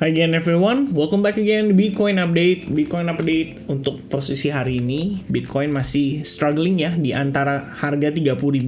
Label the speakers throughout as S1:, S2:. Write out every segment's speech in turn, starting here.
S1: Hi again everyone, welcome back again di Bitcoin Update. Bitcoin Update untuk posisi hari ini, Bitcoin masih struggling ya di antara harga $30.000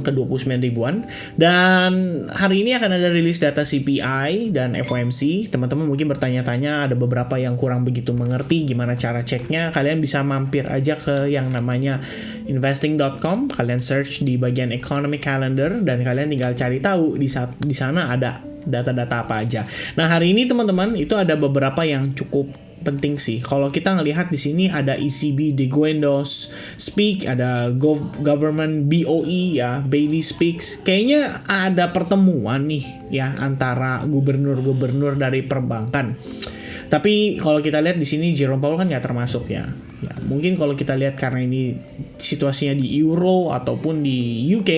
S1: ke 29 ribuan. Dan hari ini akan ada rilis data CPI dan FOMC. Teman-teman mungkin bertanya-tanya, ada beberapa yang kurang begitu mengerti gimana cara ceknya. Kalian bisa mampir aja ke yang namanya investing.com. Kalian search di bagian economic calendar dan kalian tinggal cari tahu di sana ada data-data apa aja. Nah, hari ini teman-teman itu ada beberapa yang cukup penting sih. Kalau kita ngelihat di sini ada ECB de Guindos speak, ada government BOE ya, Bailey speaks. Kayaknya ada pertemuan nih ya antara gubernur-gubernur dari perbankan. Tapi kalau kita lihat di sini Jerome Powell kan nggak termasuk ya. Mungkin kalau kita lihat karena ini situasinya di Euro ataupun di UK,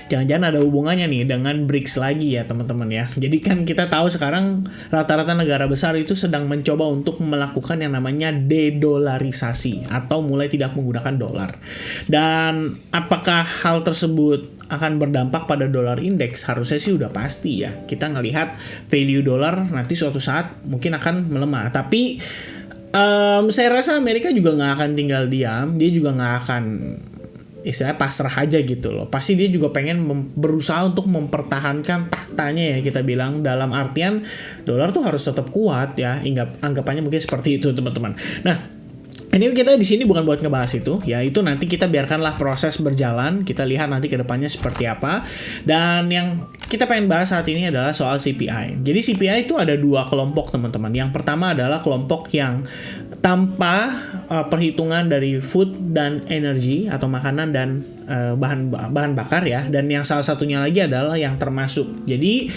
S1: jangan-jangan ada hubungannya nih dengan BRICS lagi ya teman-teman ya. Jadi kan kita tahu sekarang rata-rata negara besar itu sedang mencoba untuk melakukan yang namanya dedolarisasi atau mulai tidak menggunakan dolar. Dan apakah hal tersebut akan berdampak pada dolar indeks? Harusnya sih udah pasti ya. Kita ngelihat value dolar nanti suatu saat mungkin akan melemah. Tapi saya rasa Amerika juga nggak akan tinggal diam. Dia juga nggak akan istilahnya pasrah aja gitu loh. Pasti dia juga pengen berusaha untuk mempertahankan tahtanya ya, kita bilang dalam artian dolar tuh harus tetap kuat ya. Anggapannya mungkin seperti itu teman-teman. Nah, ini kita di sini bukan buat ngebahas itu ya, itu nanti kita biarkanlah proses berjalan, kita lihat nanti ke depannya seperti apa. Dan yang kita pengen bahas saat ini adalah soal CPI. Jadi CPI itu ada dua kelompok teman-teman. Yang pertama adalah kelompok yang tanpa perhitungan dari food dan energy atau makanan dan bahan bakar ya. Dan yang salah satunya lagi adalah yang termasuk. Jadi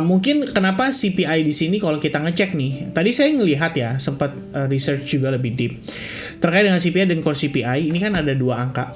S1: mungkin kenapa CPI di sini kalau kita ngecek nih, tadi saya ngelihat ya, sempat research juga lebih deep terkait dengan CPI dan core CPI. Ini kan ada dua angka.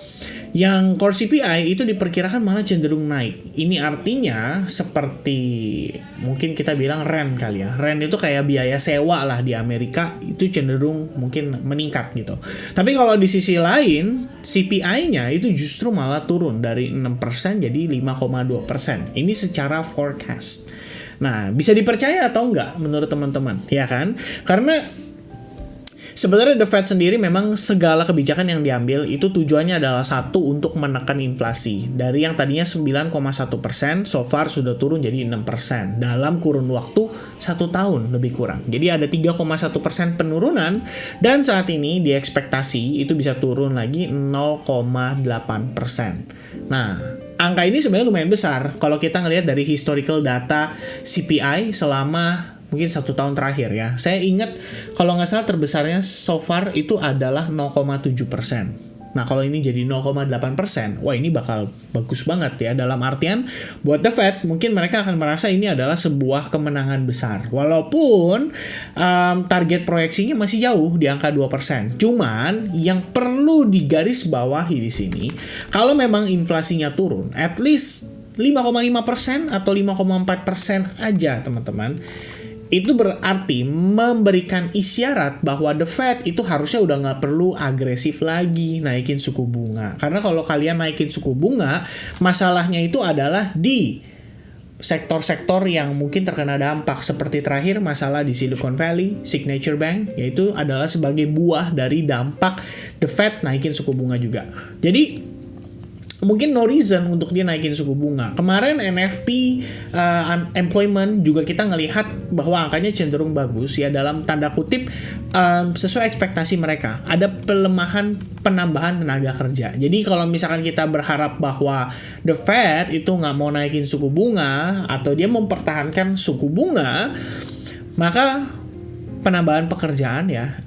S1: Yang core CPI itu diperkirakan malah cenderung naik. Ini artinya seperti mungkin kita bilang rent kali ya. Rent itu kayak biaya sewa lah di Amerika, itu cenderung mungkin meningkat gitu. Tapi kalau di sisi lain CPI-nya itu justru malah turun dari 6% jadi 5,2%. Ini secara forecast. Nah, bisa dipercaya atau enggak menurut teman-teman? Ya kan? Karena sebenarnya The Fed sendiri memang segala kebijakan yang diambil itu tujuannya adalah satu, untuk menekan inflasi. Dari yang tadinya 9,1%, so far sudah turun jadi 6% dalam kurun waktu 1 tahun lebih kurang. Jadi ada 3,1% penurunan, dan saat ini diekspektasi itu bisa turun lagi 0,8%. Nah, angka ini sebenarnya lumayan besar kalau kita ngelihat dari historical data CPI selama mungkin 1 tahun terakhir ya. Saya ingat kalau nggak salah terbesarnya so far itu adalah 0,7%. Nah, kalau ini jadi 0,8%, wah ini bakal bagus banget ya. Dalam artian buat The Fed mungkin mereka akan merasa ini adalah sebuah kemenangan besar. Walaupun target proyeksinya masih jauh di angka 2%. Cuman yang perlu digarisbawahi di sini, kalau memang inflasinya turun, at least 5,5% atau 5,4% aja teman-teman, itu berarti memberikan isyarat bahwa The Fed itu harusnya udah nggak perlu agresif lagi naikin suku bunga. Karena kalau kalian naikin suku bunga, masalahnya itu adalah di sektor-sektor yang mungkin terkena dampak. Seperti terakhir masalah di Silicon Valley, Signature Bank, yaitu adalah sebagai buah dari dampak The Fed naikin suku bunga juga. Jadi mungkin no reason untuk dia naikin suku bunga. Kemarin NFP unemployment juga kita ngelihat bahwa angkanya cenderung bagus ya, dalam tanda kutip sesuai ekspektasi mereka. Ada pelemahan penambahan tenaga kerja. Jadi kalau misalkan kita berharap bahwa The Fed itu nggak mau naikin suku bunga atau dia mempertahankan suku bunga, maka penambahan pekerjaan ya,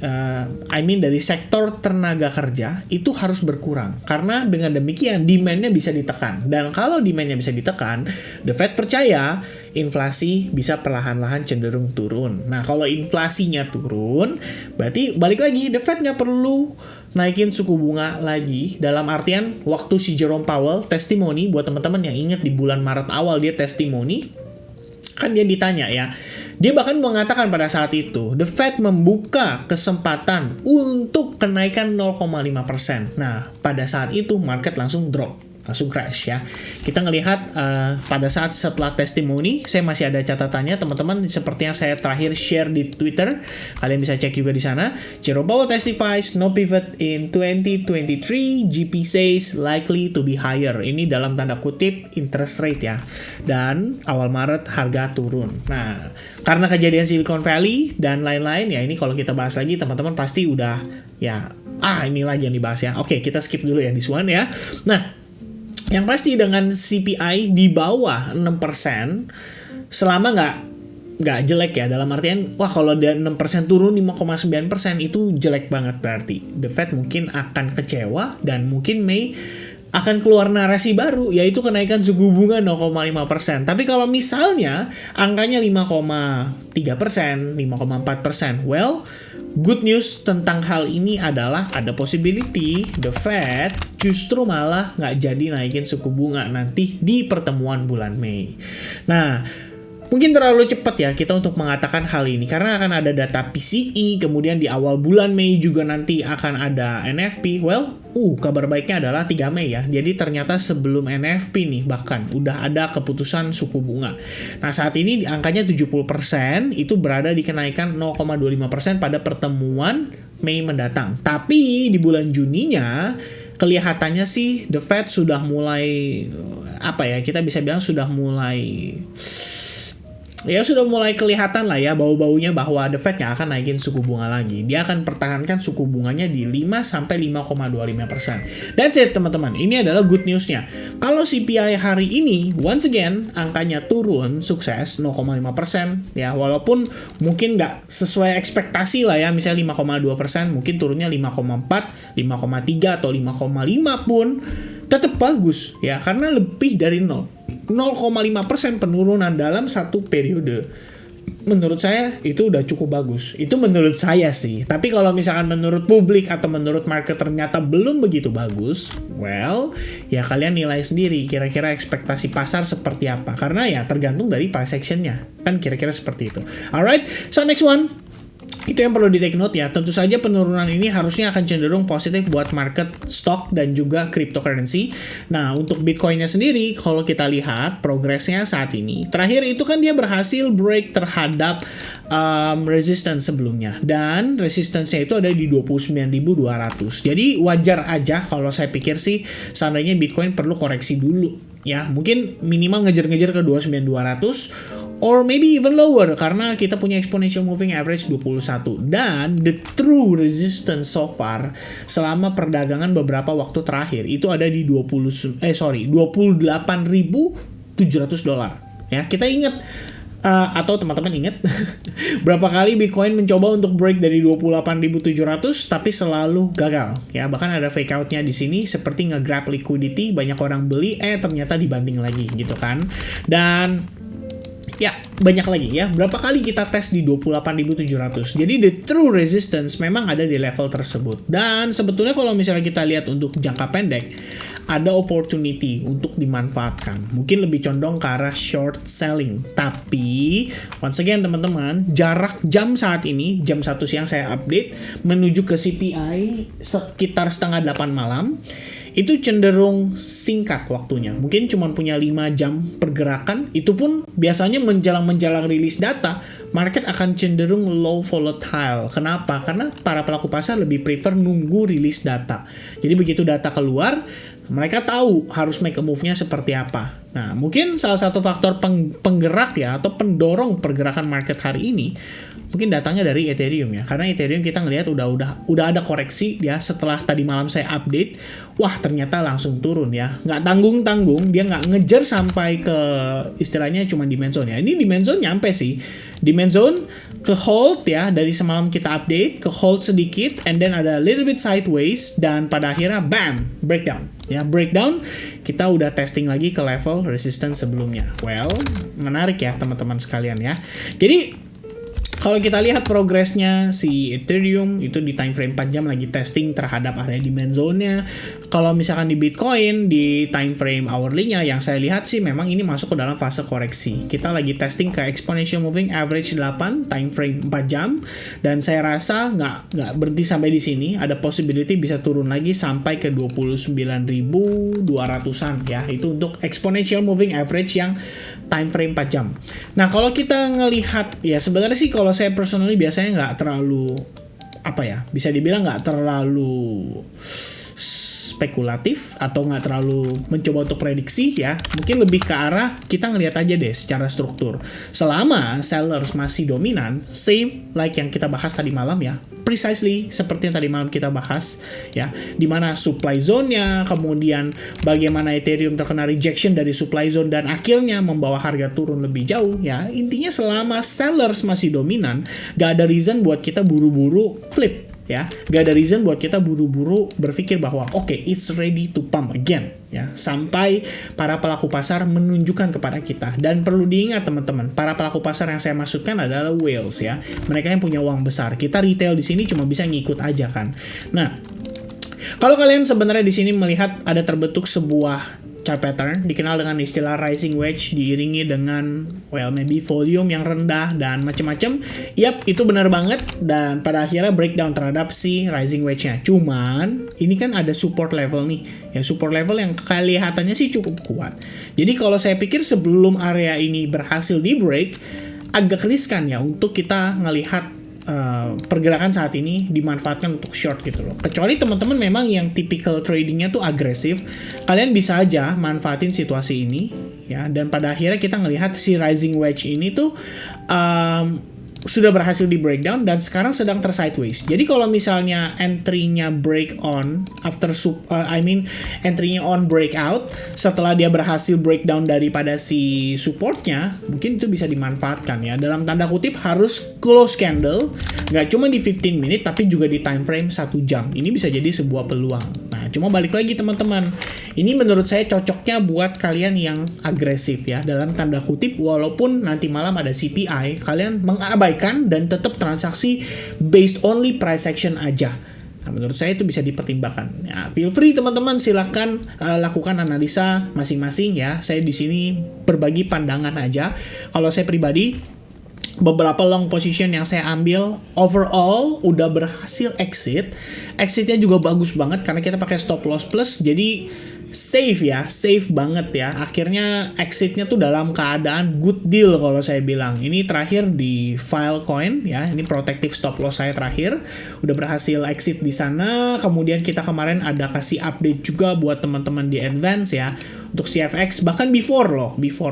S1: dari sektor tenaga kerja itu harus berkurang. Karena dengan demikian demand-nya bisa ditekan. Dan kalau demand-nya bisa ditekan, The Fed percaya inflasi bisa perlahan-lahan cenderung turun. Nah, kalau inflasinya turun, berarti balik lagi The Fed nggak perlu naikin suku bunga lagi. Dalam artian waktu si Jerome Powell testimoni, buat teman-teman yang ingat di bulan Maret awal dia testimoni, kan dia ditanya ya, dia bahkan mengatakan pada saat itu The Fed membuka kesempatan untuk kenaikan 0,5%. Nah, pada saat itu market langsung drop. langsung crash ya. Kita ngelihat pada saat setelah testimoni, saya masih ada catatannya teman-teman, seperti yang saya terakhir share di Twitter. Kalian bisa cek juga di sana. Jerome Powell testifies no pivot in 2023, GP says likely to be higher. Ini dalam tanda kutip interest rate ya. Dan awal Maret harga turun. Nah, karena kejadian Silicon Valley dan lain-lain ya, ini kalau kita bahas lagi teman-teman pasti udah ya, ini lagi yang dibahas ya. Oke, kita skip dulu ya this one ya. Nah, yang pasti dengan CPI di bawah 6%, selama nggak jelek ya, dalam artian, wah kalau dia 6% turun 5,9% itu jelek banget berarti. The Fed mungkin akan kecewa dan mungkin Mei akan keluar narasi baru, yaitu kenaikan suku bunga 0,5%. Tapi kalau misalnya angkanya 5,3%, 5,4%, well, good news tentang hal ini adalah ada possibility the Fed justru malah nggak jadi naikin suku bunga nanti di pertemuan bulan Mei. Nah, mungkin terlalu cepat ya kita untuk mengatakan hal ini karena akan ada data PCE, kemudian di awal bulan Mei juga nanti akan ada NFP. Well, kabar baiknya adalah 3 Mei ya. Jadi ternyata sebelum NFP nih bahkan udah ada keputusan suku bunga. Nah, saat ini angkanya 70% itu berada di kenaikan 0,25% pada pertemuan Mei mendatang. Tapi di bulan Juninya kelihatannya sih the Fed sudah mulai kita bisa bilang sudah mulai kelihatan lah ya bau-baunya bahwa The Fed nggak akan naikin suku bunga lagi. Dia akan pertahankan suku bunganya di 5-5,25%. That's it teman-teman. Ini adalah good newsnya. Kalau CPI hari ini, once again, angkanya turun, sukses, 0,5%. Ya, walaupun mungkin nggak sesuai ekspektasi lah ya, misalnya 5,2%, mungkin turunnya 5,4, 5,3, atau 5,5 pun tetap bagus ya, karena lebih dari 0,5% penurunan dalam satu periode. Menurut saya itu udah cukup bagus. Itu menurut saya sih. Tapi kalau misalkan menurut publik atau menurut market ternyata belum begitu bagus, well, ya kalian nilai sendiri kira-kira ekspektasi pasar seperti apa. Karena ya tergantung dari price action-nya. Kan kira-kira seperti itu. Alright, so next one. Itu yang perlu di take note ya. Tentu saja penurunan ini harusnya akan cenderung positif buat market stock dan juga cryptocurrency. Nah, untuk Bitcoin-nya sendiri, kalau kita lihat progresnya saat ini, terakhir itu kan dia berhasil break terhadap resistance sebelumnya. Dan resistance-nya itu ada di 29.200. Jadi wajar aja kalau saya pikir sih seandainya Bitcoin perlu koreksi dulu. Ya, mungkin minimal ngejar-ngejar ke 29.200 or maybe even lower karena kita punya exponential moving average 21 dan the true resistance so far selama perdagangan beberapa waktu terakhir itu ada di $28.700 ya. Kita ingat atau teman-teman ingat berapa kali Bitcoin mencoba untuk break dari 28.700 tapi selalu gagal ya, bahkan ada fake out-nya di sini seperti nge-grab liquidity, banyak orang beli ternyata dibanting lagi gitu kan. Dan ya, banyak lagi ya. Berapa kali kita tes di 28.700. Jadi the true resistance memang ada di level tersebut. Dan sebetulnya kalau misalnya kita lihat untuk jangka pendek, ada opportunity untuk dimanfaatkan. Mungkin lebih condong ke arah short selling. Tapi, once again teman-teman, jarak jam saat ini, jam 1 siang saya update, menuju ke CPI sekitar setengah 8 malam. Itu cenderung singkat waktunya. Mungkin cuma punya 5 jam pergerakan. Itu pun biasanya menjelang rilis data, market akan cenderung low volatile. Kenapa? Karena para pelaku pasar lebih prefer nunggu rilis data. Jadi begitu data keluar, mereka tahu harus make a move-nya seperti apa. Nah, mungkin salah satu faktor penggerak ya, atau pendorong pergerakan market hari ini, mungkin datangnya dari Ethereum ya. Karena Ethereum kita ngelihat udah ada koreksi ya setelah tadi malam saya update. Wah, ternyata langsung turun ya. Nggak tanggung-tanggung, dia nggak ngejar sampai ke istilahnya cuma demand zone ya. Ini demand zone nyampe sih. Demand zone ke hold ya, dari semalam kita update, ke hold sedikit, and then ada a little bit sideways, dan pada akhirnya bam, breakdown. Ya, breakdown, kita udah testing lagi ke level resistance sebelumnya. Well, menarik ya teman-teman sekalian ya. Jadi, Kalau kita lihat progresnya si Ethereum itu di time frame 4 jam lagi testing terhadap area demand zone-nya. Kalau misalkan di Bitcoin di time frame hourly-nya yang saya lihat sih memang ini masuk ke dalam fase koreksi. Kita lagi testing ke exponential moving average 8 time frame 4 jam dan saya rasa nggak berhenti sampai di sini. Ada possibility bisa turun lagi sampai ke 29.200-an ya. Itu untuk exponential moving average yang time frame 4 jam. Nah, kalau kita ngelihat ya sebenarnya sih kalau saya personally biasanya nggak terlalu bisa dibilang nggak terlalu spekulatif atau nggak terlalu mencoba untuk prediksi ya. Mungkin lebih ke arah kita ngelihat aja deh secara struktur. Selama sellers masih dominan, same like yang kita bahas tadi malam ya. Precisely seperti yang tadi malam kita bahas ya, dimana supply zone-nya, kemudian bagaimana Ethereum terkena rejection dari supply zone dan akhirnya membawa harga turun lebih jauh ya. Intinya selama sellers masih dominan, gak ada reason buat kita buru-buru flip ya, gak ada reason buat kita buru-buru berpikir bahwa oke, it's ready to pump again ya, sampai para pelaku pasar menunjukkan kepada kita. Dan perlu diingat teman-teman, para pelaku pasar yang saya maksudkan adalah whales ya, mereka yang punya uang besar. Kita retail di sini cuma bisa ngikut aja kan. Nah, kalau kalian sebenarnya di sini melihat ada terbentuk sebuah chart pattern dikenal dengan istilah rising wedge diiringi dengan maybe volume yang rendah dan macam-macam. Yap, itu benar banget dan pada akhirnya breakdown terhadap si rising wedge-nya. Cuman ini kan ada support level nih. Ya, support level yang kelihatannya sih cukup kuat. Jadi kalau saya pikir sebelum area ini berhasil di break, agak riskan ya untuk kita ngelihat pergerakan saat ini dimanfaatkan untuk short gitu loh. Kecuali teman-teman memang yang typical tradingnya tuh agresif, kalian bisa aja manfaatin situasi ini ya. Dan pada akhirnya kita ngelihat si rising wedge ini tuh sudah berhasil di breakdown dan sekarang sedang tersideways. Jadi kalau misalnya entry-nya break on after entry-nya on breakout setelah dia berhasil breakdown daripada si supportnya, mungkin itu bisa dimanfaatkan ya. Dalam tanda kutip harus close candle, nggak cuma di 15 menit tapi juga di time frame 1 jam. Ini bisa jadi sebuah peluang. Nah, cuma balik lagi teman-teman, ini menurut saya cocoknya buat kalian yang agresif ya, dalam tanda kutip, walaupun nanti malam ada CPI, kalian mengabaikan dan tetap transaksi based only price action aja. Nah, menurut saya itu bisa dipertimbangkan. Ya, feel free teman-teman, silahkan lakukan analisa masing-masing ya. Saya di sini berbagi pandangan aja. Kalau saya pribadi, beberapa long position yang saya ambil overall udah berhasil exit. Exitnya juga bagus banget karena kita pakai stop loss plus, jadi safe ya, safe banget ya. Akhirnya exitnya tuh dalam keadaan good deal kalau saya bilang. Ini terakhir di Filecoin ya, ini protective stop loss saya terakhir udah berhasil exit di sana. Kemudian kita kemarin ada kasih update juga buat teman-teman di Advance ya, untuk CFX, bahkan before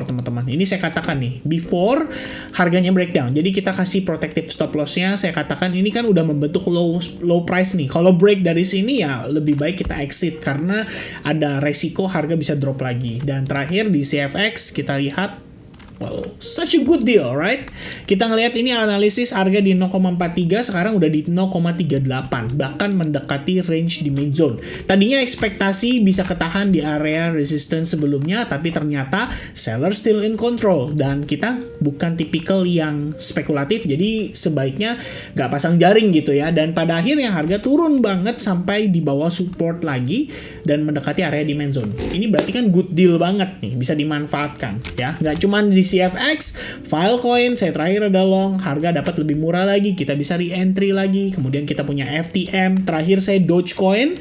S1: teman-teman. Ini saya katakan nih, before harganya breakdown. Jadi kita kasih protective stop loss-nya, saya katakan ini kan udah membentuk low price nih. Kalau break dari sini ya lebih baik kita exit karena ada resiko harga bisa drop lagi. Dan terakhir di CFX kita lihat, well, such a good deal, right? Kita ngelihat ini analisis harga di 0,43, sekarang udah di 0,38, bahkan mendekati range di mid zone. Tadinya ekspektasi bisa ketahan di area resistance sebelumnya, tapi ternyata seller still in control. Dan kita bukan tipikal yang spekulatif, jadi sebaiknya nggak pasang jaring gitu ya. Dan pada akhirnya harga turun banget sampai di bawah support lagi dan mendekati area demand zone. Ini berarti kan good deal banget nih, bisa dimanfaatkan ya. Nggak cuma di CFX, Filecoin saya terakhir ada long, harga dapat lebih murah lagi, kita bisa re-entry lagi. Kemudian kita punya FTM, terakhir saya Dogecoin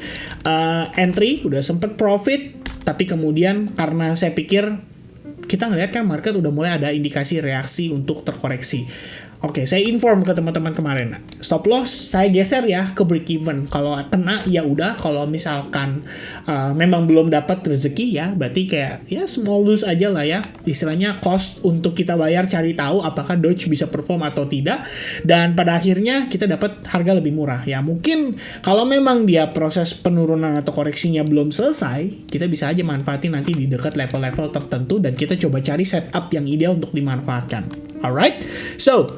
S1: entry, udah sempet profit, tapi kemudian karena saya pikir kita ngeliat kan market udah mulai ada indikasi reaksi untuk terkoreksi. Oke, saya inform ke teman-teman kemarin. Stop loss saya geser ya ke break even. Kalau kena ya udah, kalau misalkan memang belum dapat rezeki ya, berarti kayak ya small lose aja lah ya. Istilahnya cost untuk kita bayar cari tahu apakah Doge bisa perform atau tidak, dan pada akhirnya kita dapat harga lebih murah. Ya mungkin kalau memang dia proses penurunan atau koreksinya belum selesai, kita bisa aja manfaatin nanti di dekat level-level tertentu dan kita coba cari setup yang ideal untuk dimanfaatkan. Alright, so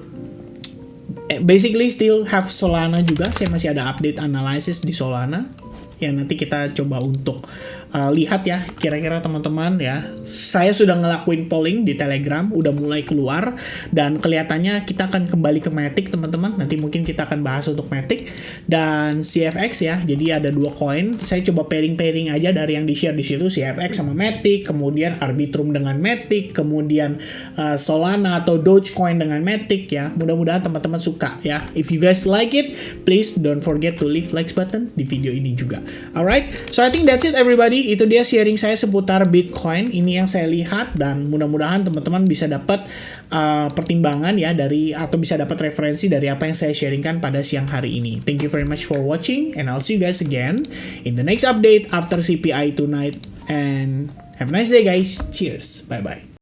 S1: basically still have Solana juga. Saya masih ada update analysis di Solana yang nanti kita coba untuk lihat ya kira-kira teman-teman ya. Saya sudah ngelakuin polling di Telegram, udah mulai keluar dan kelihatannya kita akan kembali ke Matic teman-teman. Nanti mungkin kita akan bahas untuk Matic dan CFX ya. Jadi ada 2 koin. Saya coba pairing aja dari yang di-share di situ, CFX sama Matic, kemudian Arbitrum dengan Matic, kemudian Solana atau Dogecoin dengan Matic ya. Mudah-mudahan teman-teman suka ya. If you guys like it, please don't forget to leave likes button di video ini juga. Alright, so I think that's it everybody. Itu dia sharing saya seputar Bitcoin. Ini yang saya lihat dan mudah-mudahan teman-teman bisa dapat pertimbangan ya dari atau bisa dapat referensi dari apa yang saya sharingkan pada siang hari ini. Thank you very much for watching and I'll see you guys again in the next update after CPI tonight and have a nice day guys. Cheers. Bye bye.